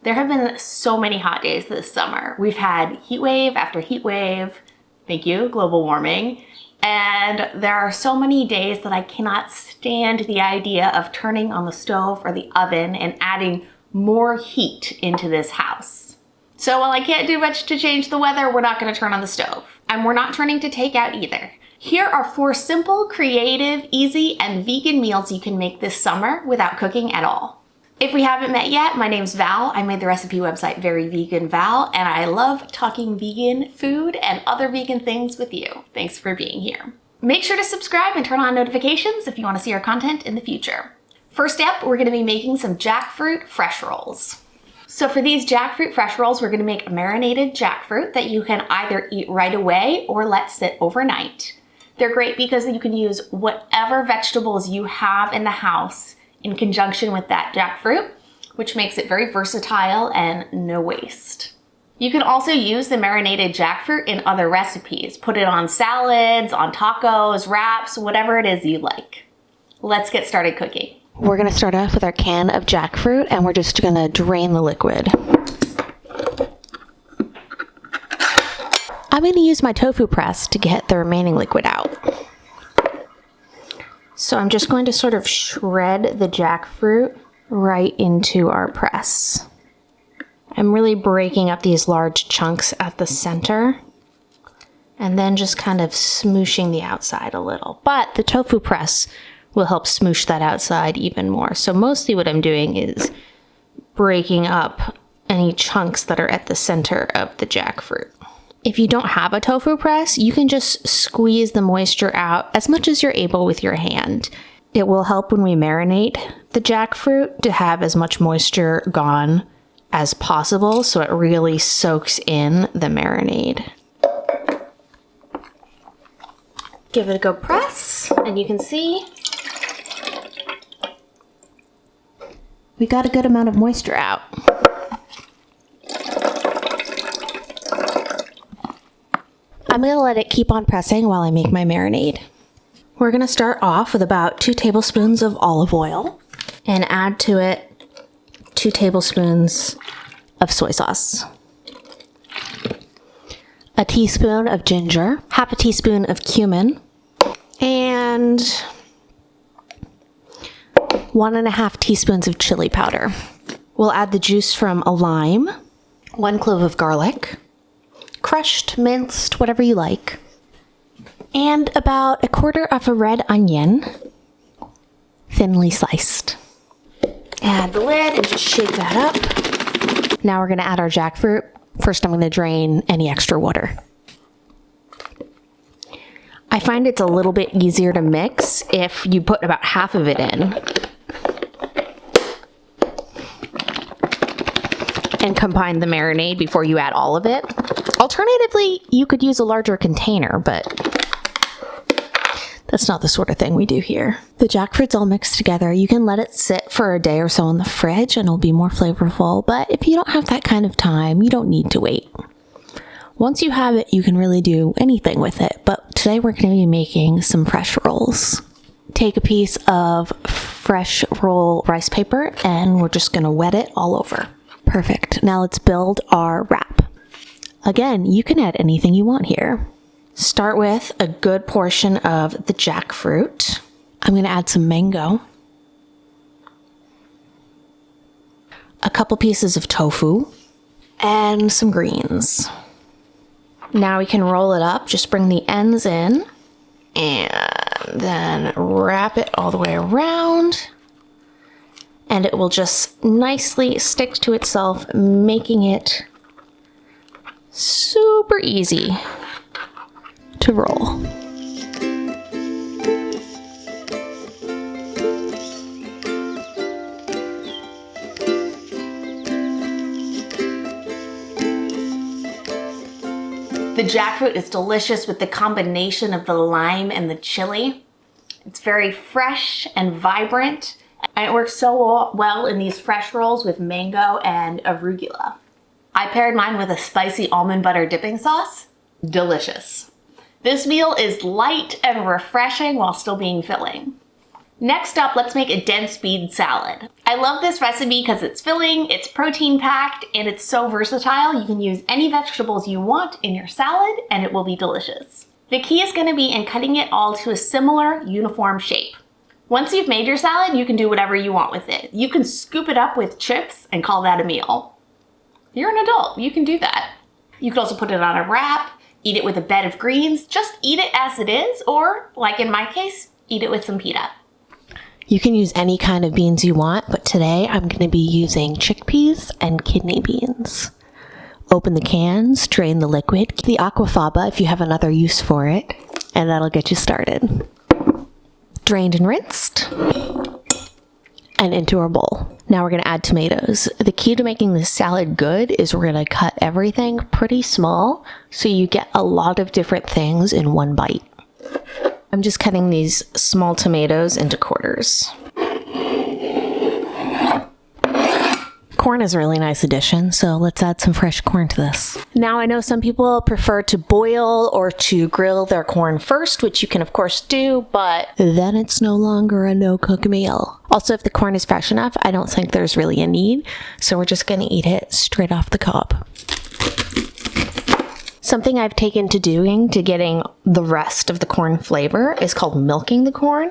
There have been so many hot days this summer. We've had heat wave after heat wave. Thank you, global warming. And there are so many days that I cannot stand the idea of turning on the stove or the oven and adding more heat into this house. So while I can't do much to change the weather, we're not gonna turn on the stove. And we're not turning to takeout either. Here are 4 simple, creative, easy, and vegan meals you can make this summer without cooking at all. If we haven't met yet, my name's Val. I made the recipe website Very Vegan Val, and I love talking vegan food and other vegan things with you. Thanks for being here. Make sure to subscribe and turn on notifications if you want to see our content in the future. First up, we're going to be making some jackfruit fresh rolls. So for these jackfruit fresh rolls, we're going to make a marinated jackfruit that you can either eat right away or let sit overnight. They're great because you can use whatever vegetables you have in the house in conjunction with that jackfruit, which makes it very versatile and no waste. You can also use the marinated jackfruit in other recipes. Put it on salads, on tacos, wraps, whatever it is you like. Let's get started cooking. We're gonna start off with our can of jackfruit and we're just gonna drain the liquid. I'm gonna use my tofu press to get the remaining liquid out. So I'm just going to sort of shred the jackfruit right into our press. I'm really breaking up these large chunks at the center and then just kind of smooshing the outside a little. But the tofu press will help smoosh that outside even more. So mostly what I'm doing is breaking up any chunks that are at the center of the jackfruit. If you don't have a tofu press, you can just squeeze the moisture out as much as you're able with your hand. It will help when we marinate the jackfruit to have as much moisture gone as possible so it really soaks in the marinade. Give it a good press, and you can see we got a good amount of moisture out. I'm going to let it keep on pressing while I make my marinade. We're going to start off with about 2 tablespoons of olive oil and add to it 2 tablespoons of soy sauce, a teaspoon of ginger, half a teaspoon of cumin, and 1.5 teaspoons of chili powder. We'll add the juice from a lime, 1 clove of garlic, crushed, minced, whatever you like, and about 1/4 of a red onion, thinly sliced. Add the lid and just shake that up. Now we're going to add our jackfruit. First, I'm going to drain any extra water. I find it's a little bit easier to mix if you put about half of it in and combine the marinade before you add all of it. Alternatively, you could use a larger container, but that's not the sort of thing we do here. The jackfruit's all mixed together. You can let it sit for a day or so in the fridge and it'll be more flavorful, but if you don't have that kind of time, you don't need to wait. Once you have it, you can really do anything with it, but today we're going to be making some fresh rolls. Take a piece of fresh roll rice paper and we're just going to wet it all over. Perfect. Now let's build our wrap. Again, you can add anything you want here. Start with a good portion of the jackfruit. I'm going to add some mango, a couple pieces of tofu, and some greens. Now we can roll it up. Just bring the ends in and then wrap it all the way around. And it will just nicely stick to itself, making it super easy to roll. The jackfruit is delicious with the combination of the lime and the chili. It's very fresh and vibrant, and it works so well in these fresh rolls with mango and arugula. I paired mine with a spicy almond butter dipping sauce. Delicious. This meal is light and refreshing while still being filling. Next up, let's make a dense bean salad. I love this recipe because it's filling, it's protein packed, and it's so versatile. You can use any vegetables you want in your salad and it will be delicious. The key is going to be in cutting it all to a similar uniform shape. Once you've made your salad, you can do whatever you want with it. You can scoop it up with chips and call that a meal. You're an adult, you can do that. You could also put it on a wrap, eat it with a bed of greens, just eat it as it is, or, like in my case, eat it with some pita. You can use any kind of beans you want, but today I'm going to be using chickpeas and kidney beans. Open the cans, drain the liquid, the aquafaba if you have another use for it, and that'll get you started. Drained and rinsed, and into our bowl. Now we're going to add tomatoes. The key to making this salad good is we're going to cut everything pretty small so you get a lot of different things in one bite. I'm just cutting these small tomatoes into quarters. Corn is a really nice addition, so let's add some fresh corn to this. Now I know some people prefer to boil or to grill their corn first, which you can of course do, but then it's no longer a no-cook meal. Also, if the corn is fresh enough, I don't think there's really a need, so we're just gonna eat it straight off the cob. Something I've taken to doing to getting the rest of the corn flavor is called milking the corn.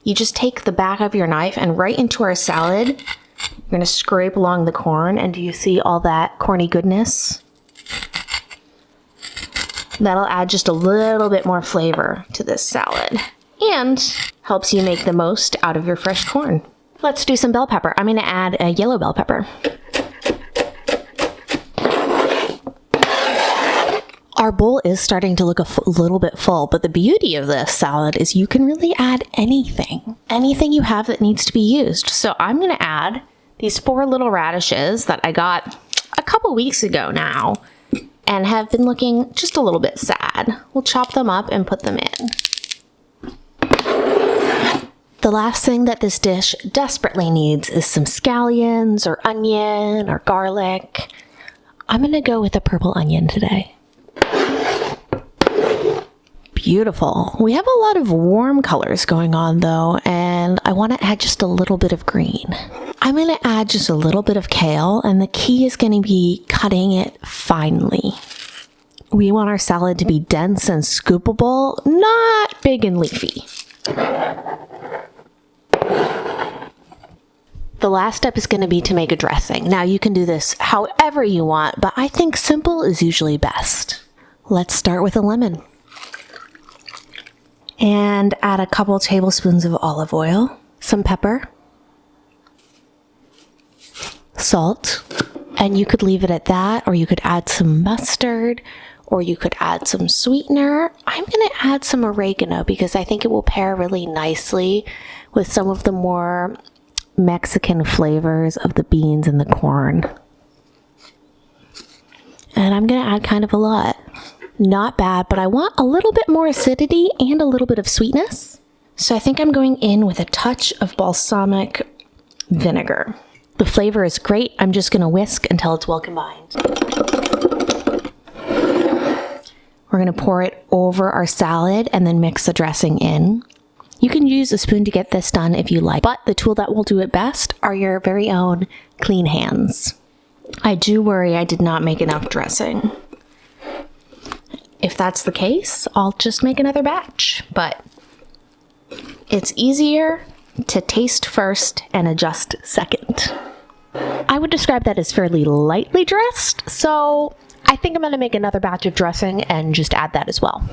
You just take the back of your knife and right into our salad, you're gonna scrape along the corn, and do you see all that corny goodness? That'll add just a little bit more flavor to this salad and helps you make the most out of your fresh corn. Let's do some bell pepper. I'm gonna add a yellow bell pepper. Our bowl is starting to look a little bit full, but the beauty of this salad is you can really add anything you have that needs to be used. So I'm gonna add these 4 little radishes that I got a couple weeks ago now and have been looking just a little bit sad. We'll chop them up and put them in. The last thing that this dish desperately needs is some scallions or onion or garlic. I'm gonna go with a purple onion today. Beautiful. We have a lot of warm colors going on though, and I want to add just a little bit of green. I'm going to add just a little bit of kale, and the key is going to be cutting it finely. We want our salad to be dense and scoopable, not big and leafy. The last step is going to be to make a dressing. Now you can do this however you want, but I think simple is usually best. Let's start with a lemon. And add a couple tablespoons of olive oil, some pepper, salt, and you could leave it at that, or you could add some mustard, or you could add some sweetener. I'm gonna add some oregano because I think it will pair really nicely with some of the more Mexican flavors of the beans and the corn. And I'm gonna add kind of a lot. Not bad, but I want a little bit more acidity and a little bit of sweetness. So I think I'm going in with a touch of balsamic vinegar. The flavor is great. I'm just gonna whisk until it's well combined. We're gonna pour it over our salad and then mix the dressing in. You can use a spoon to get this done if you like, but the tool that will do it best are your very own clean hands. I do worry I did not make enough dressing. If that's the case, I'll just make another batch, but it's easier to taste first and adjust second. I would describe that as fairly lightly dressed, so I think I'm gonna make another batch of dressing and just add that as well.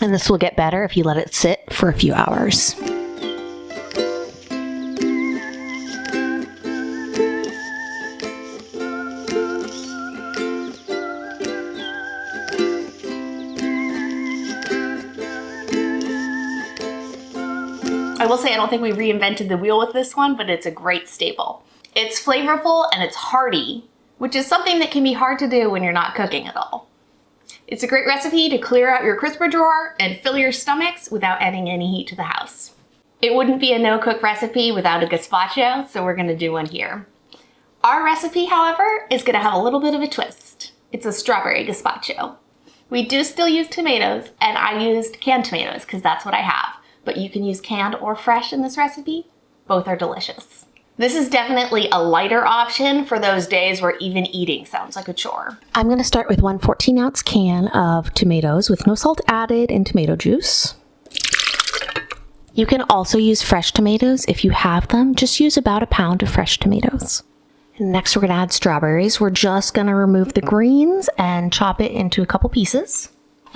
And this will get better if you let it sit for a few hours. I will say I don't think we reinvented the wheel with this one, but it's a great staple. It's flavorful and it's hearty, which is something that can be hard to do when you're not cooking at all. It's a great recipe to clear out your crisper drawer and fill your stomachs without adding any heat to the house. It wouldn't be a no-cook recipe without a gazpacho, so we're gonna do one here. Our recipe, however, is gonna have a little bit of a twist. It's a strawberry gazpacho. We do still use tomatoes, and I used canned tomatoes because that's what I have. but you can use canned or fresh in this recipe. Both are delicious. This is definitely a lighter option for those days where even eating sounds like a chore. I'm going to start with one 14-ounce can of tomatoes with no salt added and tomato juice. You can also use fresh tomatoes if you have them. Just use about a pound of fresh tomatoes. And next we're going to add strawberries. We're just going to remove the greens and chop it into a couple pieces.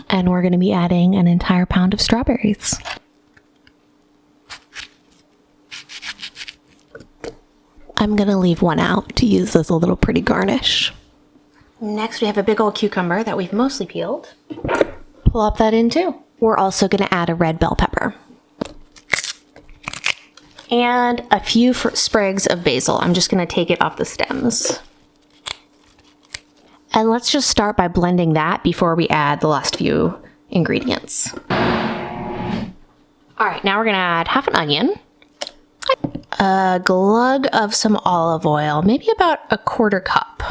And we're going to be adding an entire pound of strawberries. I'm going to leave one out to use as a little pretty garnish. Next we have a big old cucumber that we've mostly peeled. Plop that in too. We're also going to add a red bell pepper. And a few sprigs of basil. I'm just going to take it off the stems. And let's just start by blending that before we add the last few ingredients. All right, now we're going to add half an onion. A glug of some olive oil, maybe about a quarter cup.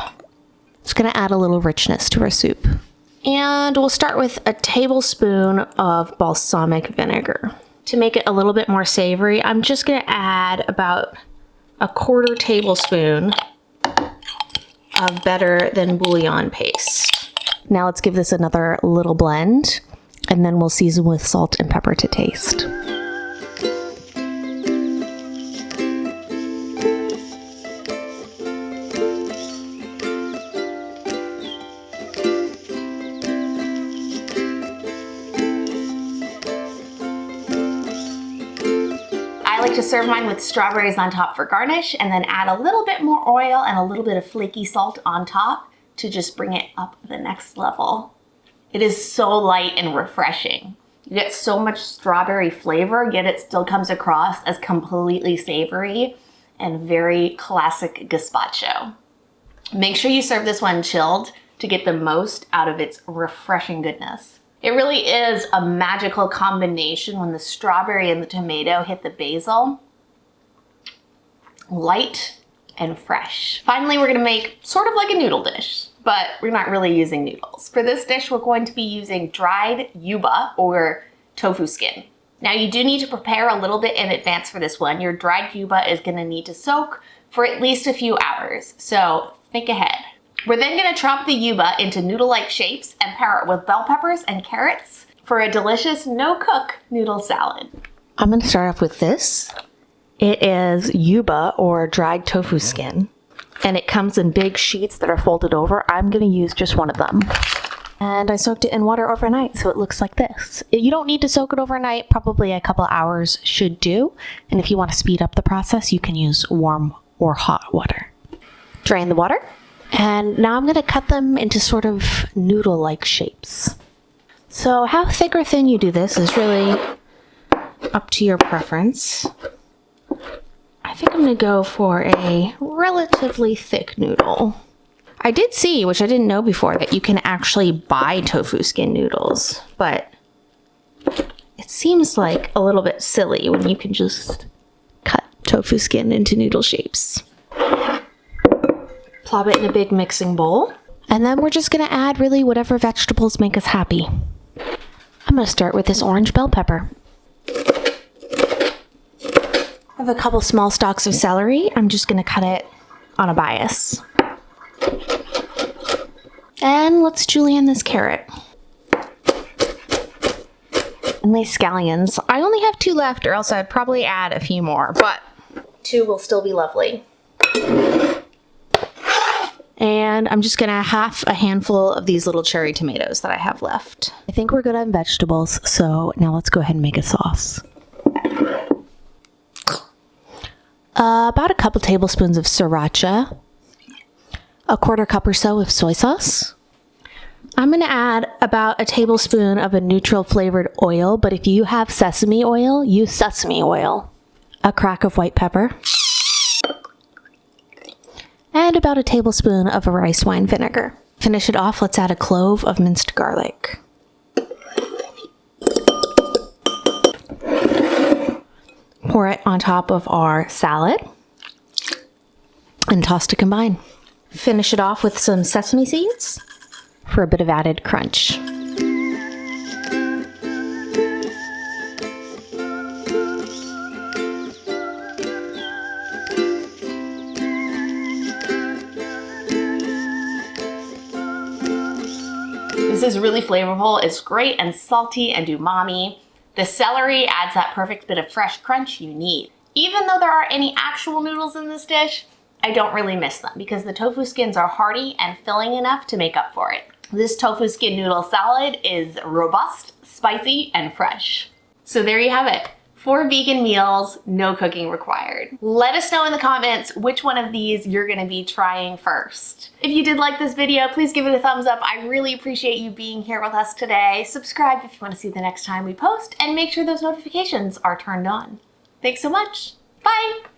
It's going to add a little richness to our soup. And we'll start with a tablespoon of balsamic vinegar. To make it a little bit more savory, I'm just going to add about a quarter tablespoon of better than bouillon paste. Now let's give this another little blend, and then we'll season with salt and pepper to taste. I like to serve mine with strawberries on top for garnish and then add a little bit more oil and a little bit of flaky salt on top to just bring it up the next level. It is so light and refreshing. You get so much strawberry flavor, yet it still comes across as completely savory and very classic gazpacho. Make sure you serve this one chilled to get the most out of its refreshing goodness. It really is a magical combination when the strawberry and the tomato hit the basil. Light and fresh. Finally, we're gonna make sort of like a noodle dish, but we're not really using noodles. For this dish, we're going to be using dried yuba or tofu skin. Now you do need to prepare a little bit in advance for this one. Your dried yuba is gonna need to soak for at least a few hours, so think ahead. We're then gonna chop the yuba into noodle-like shapes and pair it with bell peppers and carrots for a delicious no-cook noodle salad. I'm gonna start off with this. It is yuba or dried tofu skin, and it comes in big sheets that are folded over. I'm gonna use just one of them. And I soaked it in water overnight, so it looks like this. You don't need to soak it overnight, probably a couple hours should do. And if you want to speed up the process, you can use warm or hot water. Drain the water. And now I'm going to cut them into sort of noodle-like shapes. So how thick or thin you do this is really up to your preference. I think I'm going to go for a relatively thick noodle. I did see, which I didn't know before, that you can actually buy tofu skin noodles, but it seems like a little bit silly when you can just cut tofu skin into noodle shapes. Plop it in a big mixing bowl. And then we're just gonna add really whatever vegetables make us happy. I'm gonna start with this orange bell pepper. I have a couple small stalks of celery. I'm just gonna cut it on a bias. And let's julienne this carrot. And these scallions. I only have 2 left, or else I'd probably add a few more, but 2 will still be lovely. And I'm just gonna half a handful of these little cherry tomatoes that I have left. I think we're good on vegetables, so now let's go ahead and make a sauce. About a couple tablespoons of sriracha, a quarter cup or so of soy sauce. I'm gonna add about a tablespoon of a neutral flavored oil, but if you have sesame oil, use sesame oil. A crack of white pepper. And about a tablespoon of a rice wine vinegar. Finish it off, let's add a clove of minced garlic. Pour it on top of our salad and toss to combine. Finish it off with some sesame seeds for a bit of added crunch. is really flavorful. It's great and salty and umami. The celery adds that perfect bit of fresh crunch you need. Even though there aren't any actual noodles in this dish, I don't really miss them because the tofu skins are hearty and filling enough to make up for it. This tofu skin noodle salad is robust, spicy, and fresh. So there you have it. 4 vegan meals, no cooking required. Let us know in the comments which one of these you're gonna be trying first. If you did like this video, please give it a thumbs up. I really appreciate you being here with us today. Subscribe if you wanna see the next time we post, and make sure those notifications are turned on. Thanks so much. Bye.